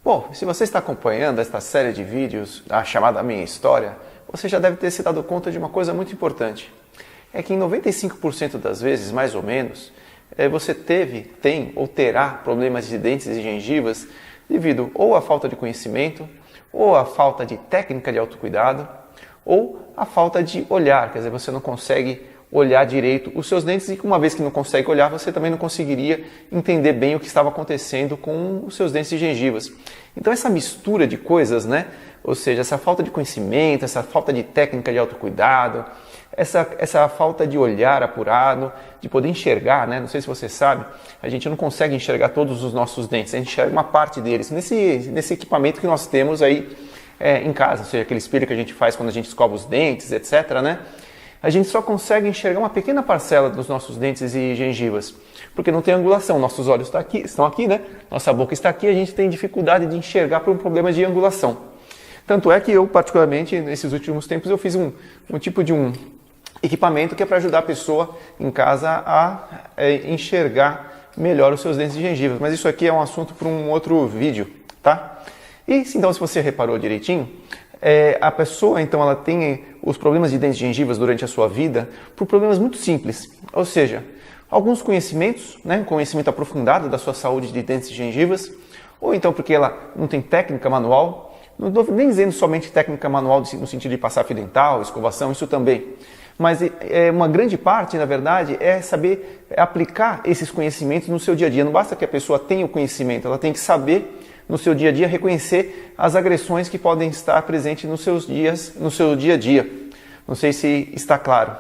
Bom, se você está acompanhando esta série de vídeos, a chamada Minha História, você já deve ter se dado conta de uma coisa muito importante. É que em 95% das vezes, mais ou menos, você tem ou terá problemas de dentes e gengivas devido ou à falta de conhecimento, ou à falta de técnica de autocuidado, ou à falta de olhar, quer dizer, você não consegue olhar direito os seus dentes e uma vez que não consegue olhar, você também não conseguiria entender bem o que estava acontecendo com os seus dentes e gengivas. Então essa mistura de coisas, né? Ou seja, essa falta de conhecimento, essa falta de técnica de autocuidado, essa falta de olhar apurado, de poder enxergar, né? Não sei se você sabe, a gente não consegue enxergar todos os nossos dentes, a gente enxerga uma parte deles nesse equipamento que nós temos aí em casa, ou seja, aquele espelho que a gente faz quando a gente escova os dentes, etc., né? A gente só consegue enxergar uma pequena parcela dos nossos dentes e gengivas, porque não tem angulação, nossos olhos estão aqui, né? Nossa boca está aqui, a gente tem dificuldade de enxergar por um problema de angulação. Tanto é que eu, particularmente, nesses últimos tempos, eu fiz um tipo de um equipamento que é para ajudar a pessoa em casa a enxergar melhor os seus dentes e gengivas, mas isso aqui é um assunto para um outro vídeo, tá? E então, se você reparou direitinho, a pessoa, então, ela tem os problemas de dentes e gengivas durante a sua vida por problemas muito simples, ou seja, alguns conhecimentos, né, conhecimento aprofundado da sua saúde de dentes e gengivas, ou então porque ela não tem técnica manual, não estou nem dizendo somente técnica manual no sentido de passar fio dental, escovação, isso também, mas uma grande parte, na verdade, é saber aplicar esses conhecimentos no seu dia a dia. Não basta que a pessoa tenha o conhecimento, ela tem que saber no seu dia a dia reconhecer as agressões que podem estar presentes no seu dia a dia. Não sei se está claro.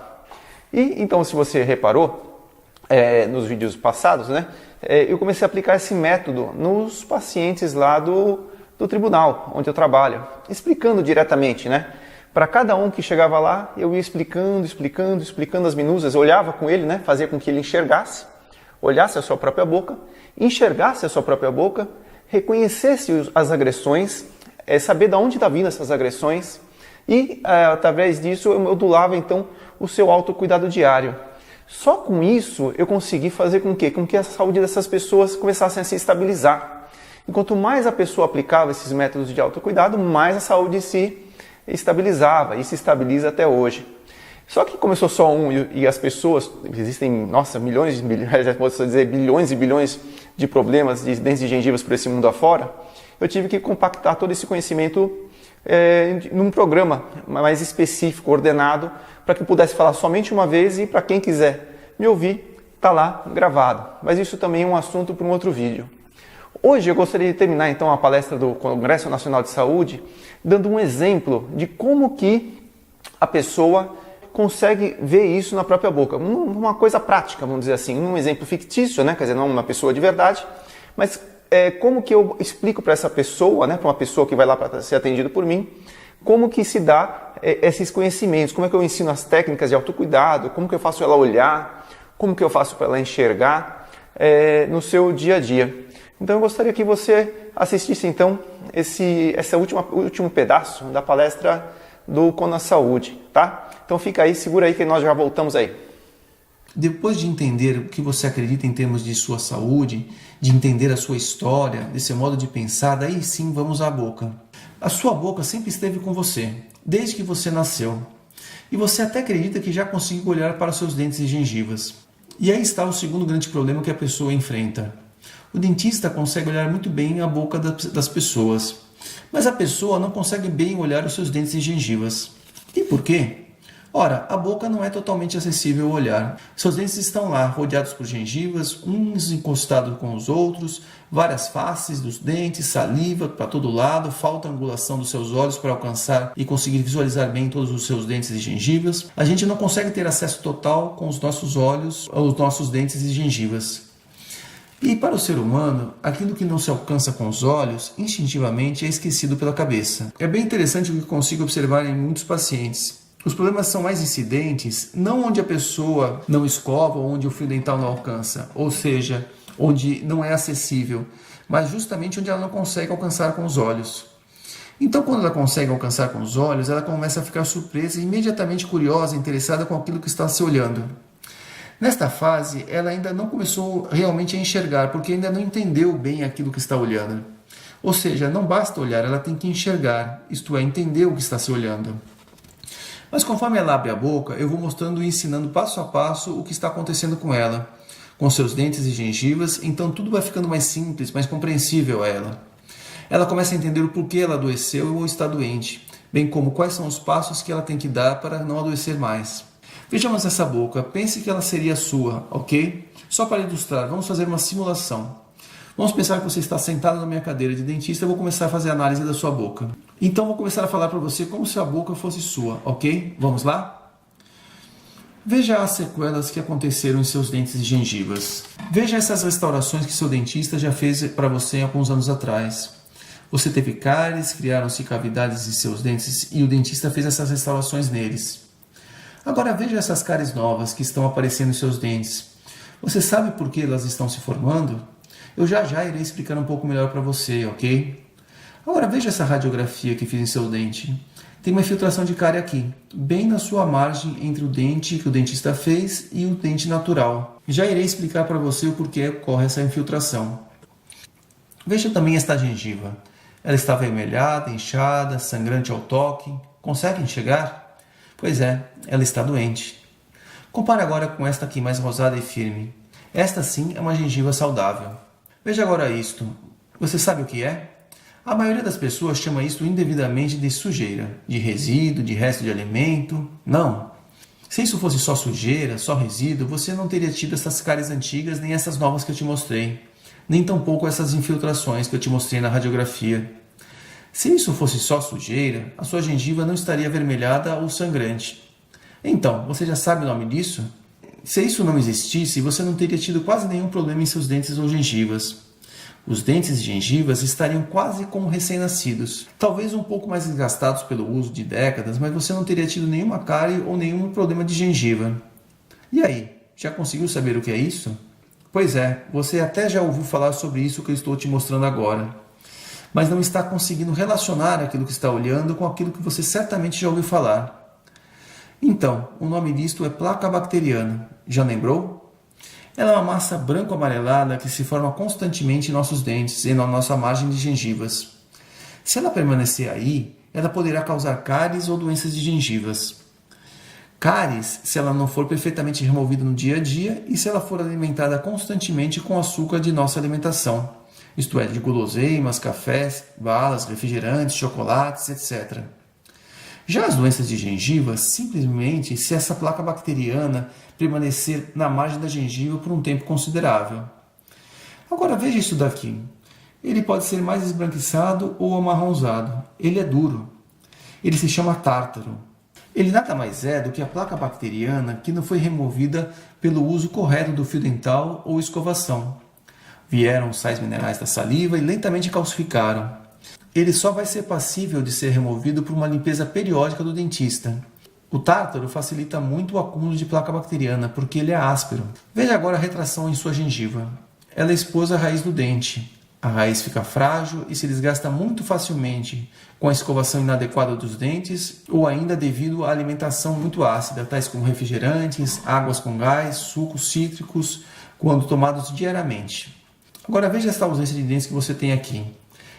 E então, se você reparou nos vídeos passados, né, eu comecei a aplicar esse método nos pacientes lá do tribunal, onde eu trabalho, explicando diretamente, né? Para cada um que chegava lá, eu ia explicando as minúcias, olhava com ele, né, fazia com que ele enxergasse, olhasse a sua própria boca, enxergasse a sua própria boca, reconhecesse as agressões, saber de onde está vindo essas agressões e, através disso, eu modulava, então, o seu autocuidado diário. Só com isso, eu consegui fazer com que a saúde dessas pessoas começasse a se estabilizar. E quanto mais a pessoa aplicava esses métodos de autocuidado, mais a saúde se estabilizava e se estabiliza até hoje. Só que começou só um e as pessoas, existem, milhões bilhões e bilhões de problemas de dentes e gengivas por esse mundo afora, eu tive que compactar todo esse conhecimento num programa mais específico, ordenado, para que eu pudesse falar somente uma vez e para quem quiser me ouvir, está lá gravado. Mas isso também é um assunto para um outro vídeo. Hoje eu gostaria de terminar então a palestra do Congresso Nacional de Saúde dando um exemplo de como que a pessoa consegue ver isso na própria boca. Uma coisa prática, vamos dizer assim, um exemplo fictício, né? Quer dizer, não uma pessoa de verdade, mas como que eu explico para essa pessoa, né? Para uma pessoa que vai lá para ser atendida por mim, como que se dá esses conhecimentos, como é que eu ensino as técnicas de autocuidado, como que eu faço ela olhar, como que eu faço para ela enxergar no seu dia a dia. Então eu gostaria que você assistisse então esse último pedaço da palestra do Cona Saúde, tá? Então fica aí, segura aí que nós já voltamos aí. Depois de entender o que você acredita em termos de sua saúde, de entender a sua história, desse modo de pensar, daí sim vamos à boca. A sua boca sempre esteve com você, desde que você nasceu. E você até acredita que já conseguiu olhar para seus dentes e gengivas. E aí está o segundo grande problema que a pessoa enfrenta. O dentista consegue olhar muito bem a boca das pessoas, mas a pessoa não consegue bem olhar os seus dentes e gengivas. E por quê? Ora, a boca não é totalmente acessível ao olhar. Seus dentes estão lá, rodeados por gengivas, uns encostados com os outros, várias faces dos dentes, saliva para todo lado, falta angulação dos seus olhos para alcançar e conseguir visualizar bem todos os seus dentes e gengivas. A gente não consegue ter acesso total com os nossos olhos aos nossos dentes e gengivas. E para o ser humano, aquilo que não se alcança com os olhos, instintivamente é esquecido pela cabeça. É bem interessante o que consigo observar em muitos pacientes. Os problemas são mais incidentes, não onde a pessoa não escova ou onde o fio dental não alcança, ou seja, onde não é acessível, mas justamente onde ela não consegue alcançar com os olhos. Então, quando ela consegue alcançar com os olhos, ela começa a ficar surpresa e imediatamente curiosa, interessada com aquilo que está se olhando. Nesta fase, ela ainda não começou realmente a enxergar, porque ainda não entendeu bem aquilo que está olhando. Ou seja, não basta olhar, ela tem que enxergar, isto é, entender o que está se olhando. Mas conforme ela abre a boca, eu vou mostrando e ensinando passo a passo o que está acontecendo com ela, com seus dentes e gengivas, então tudo vai ficando mais simples, mais compreensível a ela. Ela começa a entender o porquê ela adoeceu ou está doente, bem como quais são os passos que ela tem que dar para não adoecer mais. Vejamos essa boca, pense que ela seria sua, ok? Só para ilustrar, vamos fazer uma simulação. Vamos pensar que você está sentado na minha cadeira de dentista e eu vou começar a fazer a análise da sua boca. Então vou começar a falar para você como se a boca fosse sua, ok? Vamos lá? Veja as sequelas que aconteceram em seus dentes e gengivas. Veja essas restaurações que seu dentista já fez para você há alguns anos atrás. Você teve cáries, criaram-se cavidades em seus dentes e o dentista fez essas restaurações neles. Agora veja essas cáries novas que estão aparecendo em seus dentes. Você sabe por que elas estão se formando? Eu já irei explicar um pouco melhor para você, ok? Agora veja essa radiografia que fiz em seu dente. Tem uma infiltração de cárie aqui, bem na sua margem entre o dente que o dentista fez e o dente natural. Já irei explicar para você o porquê ocorre essa infiltração. Veja também esta gengiva. Ela está avermelhada, inchada, sangrante ao toque. Consegue enxergar? Pois é, ela está doente. Compare agora com esta aqui mais rosada e firme. Esta sim é uma gengiva saudável. Veja agora isto. Você sabe o que é? A maioria das pessoas chama isto indevidamente de sujeira, de resíduo, de resto de alimento. Não. Se isso fosse só sujeira, só resíduo, você não teria tido essas cáries antigas nem essas novas que eu te mostrei. Nem tampouco essas infiltrações que eu te mostrei na radiografia. Se isso fosse só sujeira, a sua gengiva não estaria avermelhada ou sangrante. Então, você já sabe o nome disso? Se isso não existisse, você não teria tido quase nenhum problema em seus dentes ou gengivas. Os dentes e gengivas estariam quase como recém-nascidos, talvez um pouco mais desgastados pelo uso de décadas, mas você não teria tido nenhuma cárie ou nenhum problema de gengiva. E aí, já conseguiu saber o que é isso? Pois é, você até já ouviu falar sobre isso que eu estou te mostrando agora, mas não está conseguindo relacionar aquilo que está olhando com aquilo que você certamente já ouviu falar. Então, o nome disto é placa bacteriana. Já lembrou? Ela é uma massa branco-amarelada que se forma constantemente em nossos dentes e na nossa margem de gengivas. Se ela permanecer aí, ela poderá causar cáries ou doenças de gengivas. Cáries, se ela não for perfeitamente removida no dia a dia e se ela for alimentada constantemente com açúcar de nossa alimentação, isto é, de guloseimas, cafés, balas, refrigerantes, chocolates, etc. Já as doenças de gengiva, simplesmente se essa placa bacteriana permanecer na margem da gengiva por um tempo considerável. Agora veja isso daqui. Ele pode ser mais esbranquiçado ou amarronzado. Ele é duro. Ele se chama tártaro. Ele nada mais é do que a placa bacteriana que não foi removida pelo uso correto do fio dental ou escovação. Vieram os sais minerais da saliva e lentamente calcificaram. Ele só vai ser passível de ser removido por uma limpeza periódica do dentista. O tártaro facilita muito o acúmulo de placa bacteriana, porque ele é áspero. Veja agora a retração em sua gengiva. Ela expôs a raiz do dente. A raiz fica frágil e se desgasta muito facilmente com a escovação inadequada dos dentes ou ainda devido à alimentação muito ácida, tais como refrigerantes, águas com gás, sucos cítricos, quando tomados diariamente. Agora veja essa ausência de dentes que você tem aqui.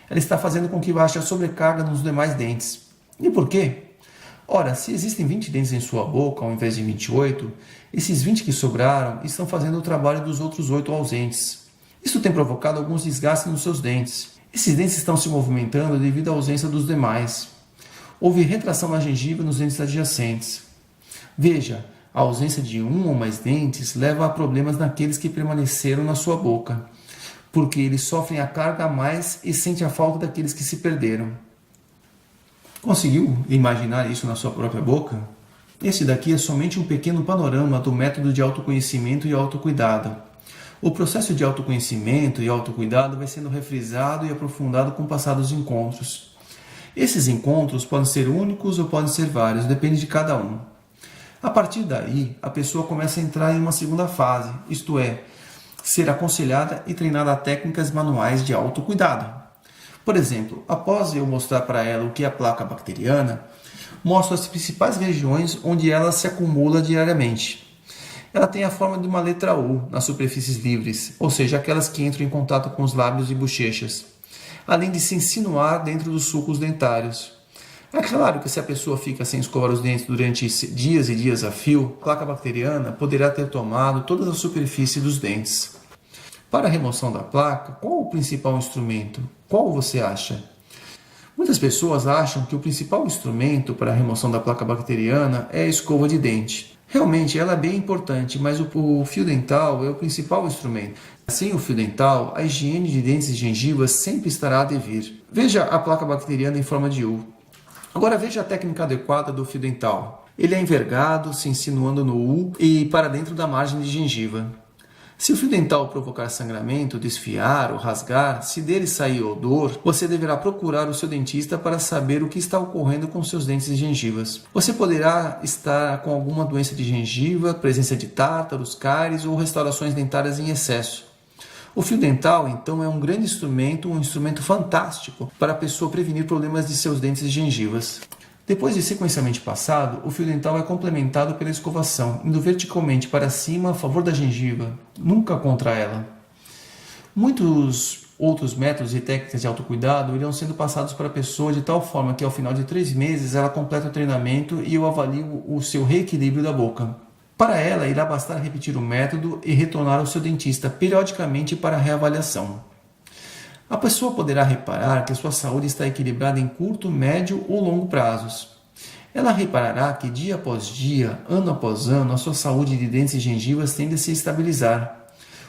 Ela está fazendo com que baixe a sobrecarga nos demais dentes. E por quê? Ora, se existem 20 dentes em sua boca ao invés de 28, esses 20 que sobraram estão fazendo o trabalho dos outros 8 ausentes. Isso tem provocado alguns desgastes nos seus dentes. Esses dentes estão se movimentando devido à ausência dos demais. Houve retração na gengiva nos dentes adjacentes. Veja, a ausência de um ou mais dentes leva a problemas naqueles que permaneceram na sua boca, porque eles sofrem a carga a mais e sentem a falta daqueles que se perderam. Conseguiu imaginar isso na sua própria boca? Esse daqui é somente um pequeno panorama do método de autoconhecimento e autocuidado. O processo de autoconhecimento e autocuidado vai sendo refrisado e aprofundado com o passar dos encontros. Esses encontros podem ser únicos ou podem ser vários, depende de cada um. A partir daí, a pessoa começa a entrar em uma segunda fase, isto é, ser aconselhada e treinada a técnicas manuais de autocuidado. Por exemplo, após eu mostrar para ela o que é a placa bacteriana, mostro as principais regiões onde ela se acumula diariamente. Ela tem a forma de uma letra U nas superfícies livres, ou seja, aquelas que entram em contato com os lábios e bochechas, além de se insinuar dentro dos sulcos dentários. É claro que se a pessoa fica sem escovar os dentes durante dias e dias a fio, a placa bacteriana poderá ter tomado toda a superfície dos dentes. Para a remoção da placa, qual o principal instrumento? Qual você acha? Muitas pessoas acham que o principal instrumento para a remoção da placa bacteriana é a escova de dente. Realmente ela é bem importante, mas o fio dental é o principal instrumento. Sem o fio dental, a higiene de dentes e gengivas sempre estará a devir. Veja a placa bacteriana em forma de U. Agora veja a técnica adequada do fio dental. Ele é envergado, se insinuando no U e para dentro da margem de gengiva. Se o fio dental provocar sangramento, desfiar ou rasgar, se dele sair odor, você deverá procurar o seu dentista para saber o que está ocorrendo com seus dentes e gengivas. Você poderá estar com alguma doença de gengiva, presença de tártaros, cáries ou restaurações dentárias em excesso. O fio dental, então, é um grande instrumento, um instrumento fantástico para a pessoa prevenir problemas de seus dentes e gengivas. Depois de sequencialmente passado, o fio dental é complementado pela escovação, indo verticalmente para cima a favor da gengiva, nunca contra ela. Muitos outros métodos e técnicas de autocuidado irão sendo passados para a pessoa de tal forma que ao final de 3 meses ela completa o treinamento e eu avalio o seu reequilíbrio da boca. Para ela, irá bastar repetir o método e retornar ao seu dentista periodicamente para a reavaliação. A pessoa poderá reparar que a sua saúde está equilibrada em curto, médio ou longo prazos. Ela reparará que dia após dia, ano após ano, a sua saúde de dentes e gengivas tende a se estabilizar.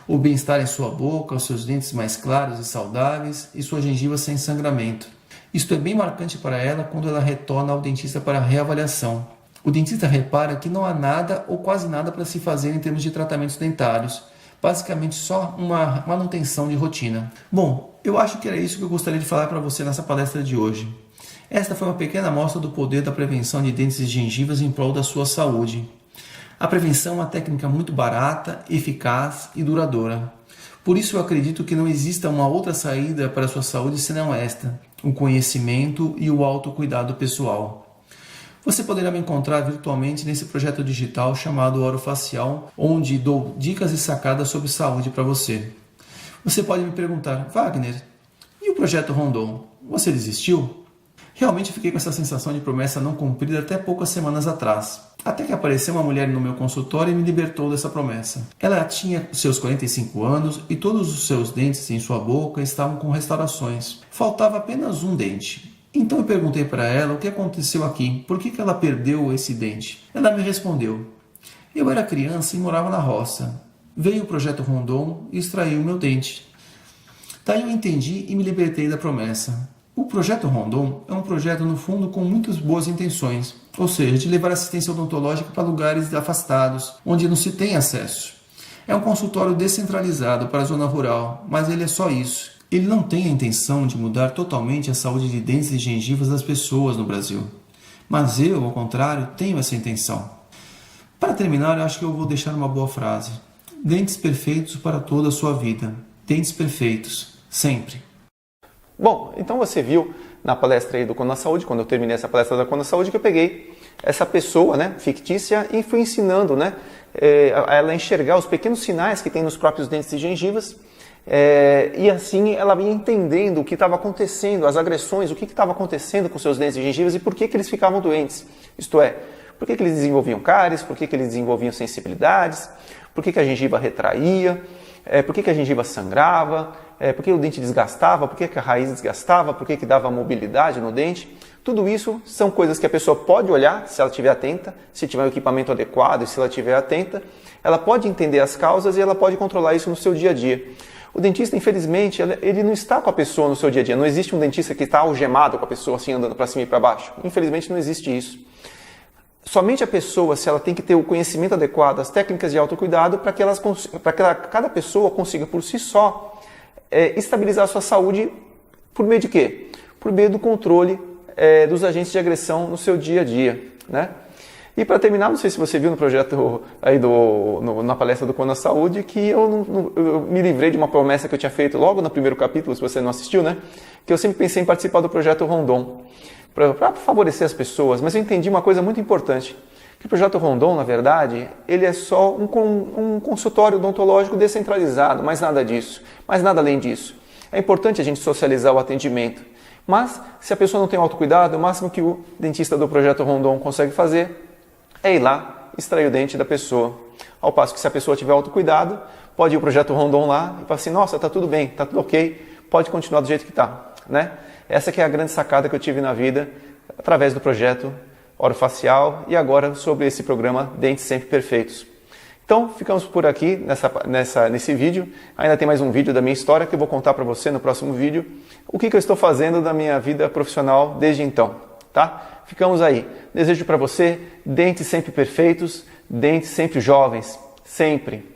O bem-estar em sua boca, os seus dentes mais claros e saudáveis e suas gengivas sem sangramento. Isto é bem marcante para ela quando ela retorna ao dentista para a reavaliação. O dentista repara que não há nada ou quase nada para se fazer em termos de tratamentos dentários. Basicamente só uma manutenção de rotina. Bom, eu acho que era isso que eu gostaria de falar para você nessa palestra de hoje. Esta foi uma pequena amostra do poder da prevenção de dentes e gengivas em prol da sua saúde. A prevenção é uma técnica muito barata, eficaz e duradoura. Por isso eu acredito que não exista uma outra saída para a sua saúde senão esta, o conhecimento e o autocuidado pessoal. Você poderá me encontrar virtualmente nesse projeto digital chamado Orofacial, onde dou dicas e sacadas sobre saúde para você. Você pode me perguntar, Wagner, e o projeto Rondon? Você desistiu? Realmente fiquei com essa sensação de promessa não cumprida até poucas semanas atrás. Até que apareceu uma mulher no meu consultório e me libertou dessa promessa. Ela tinha seus 45 anos e todos os seus dentes em sua boca estavam com restaurações. Faltava apenas um dente. Então eu perguntei para ela o que aconteceu aqui, por que ela perdeu esse dente. Ela me respondeu, eu era criança e morava na roça. Veio o projeto Rondon e extraiu meu dente. Daí eu entendi e me libertei da promessa. O projeto Rondon é um projeto no fundo com muitas boas intenções, ou seja, de levar assistência odontológica para lugares afastados, onde não se tem acesso. É um consultório descentralizado para a zona rural, mas ele é só isso. Ele não tem a intenção de mudar totalmente a saúde de dentes e gengivas das pessoas no Brasil. Mas eu, ao contrário, tenho essa intenção. Para terminar, eu acho que eu vou deixar uma boa frase. Dentes perfeitos para toda a sua vida. Dentes perfeitos, sempre. Bom, então você viu na palestra aí do Conda Saúde, quando eu terminei essa palestra da Conda Saúde, que eu peguei essa pessoa, fictícia, e fui ensinando, a ela enxergar os pequenos sinais que tem nos próprios dentes e gengivas. E assim ela ia entendendo o que estava acontecendo, as agressões, o que estava acontecendo com seus dentes e gengivas e por que eles ficavam doentes. Isto é, por que eles desenvolviam cáries, por que eles desenvolviam sensibilidades, por que a gengiva retraía, por que a gengiva sangrava, por que o dente desgastava, por que a raiz desgastava, por que dava mobilidade no dente. Tudo isso são coisas que a pessoa pode olhar, se ela estiver atenta, se tiver o equipamento adequado e se ela estiver atenta, ela pode entender as causas e ela pode controlar isso no seu dia a dia. O dentista, infelizmente, ele não está com a pessoa no seu dia a dia. Não existe um dentista que está algemado com a pessoa, assim, andando para cima e para baixo. Infelizmente, não existe isso. Somente a pessoa, se ela tem que ter o conhecimento adequado, as técnicas de autocuidado, para que cada pessoa consiga, por si só, estabilizar a sua saúde por meio de quê? Por meio do controle dos agentes de agressão no seu dia a dia, E para terminar, não sei se você viu no projeto aí na palestra do Conda Saúde, que eu me livrei de uma promessa que eu tinha feito logo no primeiro capítulo, se você não assistiu, que eu sempre pensei em participar do projeto Rondon, para favorecer as pessoas, mas eu entendi uma coisa muito importante, Que o Projeto Rondon, na verdade, ele é só um consultório odontológico descentralizado, mais nada disso, mais nada além disso. É importante a gente socializar o atendimento, mas se a pessoa não tem autocuidado, o máximo que o dentista do Projeto Rondon consegue fazer é ir lá, extrair o dente da pessoa. Ao passo que se a pessoa tiver autocuidado, pode ir o Projeto Rondon lá e falar assim, nossa, tá tudo bem, tá tudo ok, pode continuar do jeito que tá, né? Essa que é a grande sacada que eu tive na vida através do projeto orofacial e agora sobre esse programa Dentes Sempre Perfeitos. Então, ficamos por aqui nesse vídeo. Ainda tem mais um vídeo da minha história que eu vou contar para você no próximo vídeo o que eu estou fazendo da minha vida profissional desde então, tá? Ficamos aí. Desejo para você dentes sempre perfeitos, dentes sempre jovens, sempre.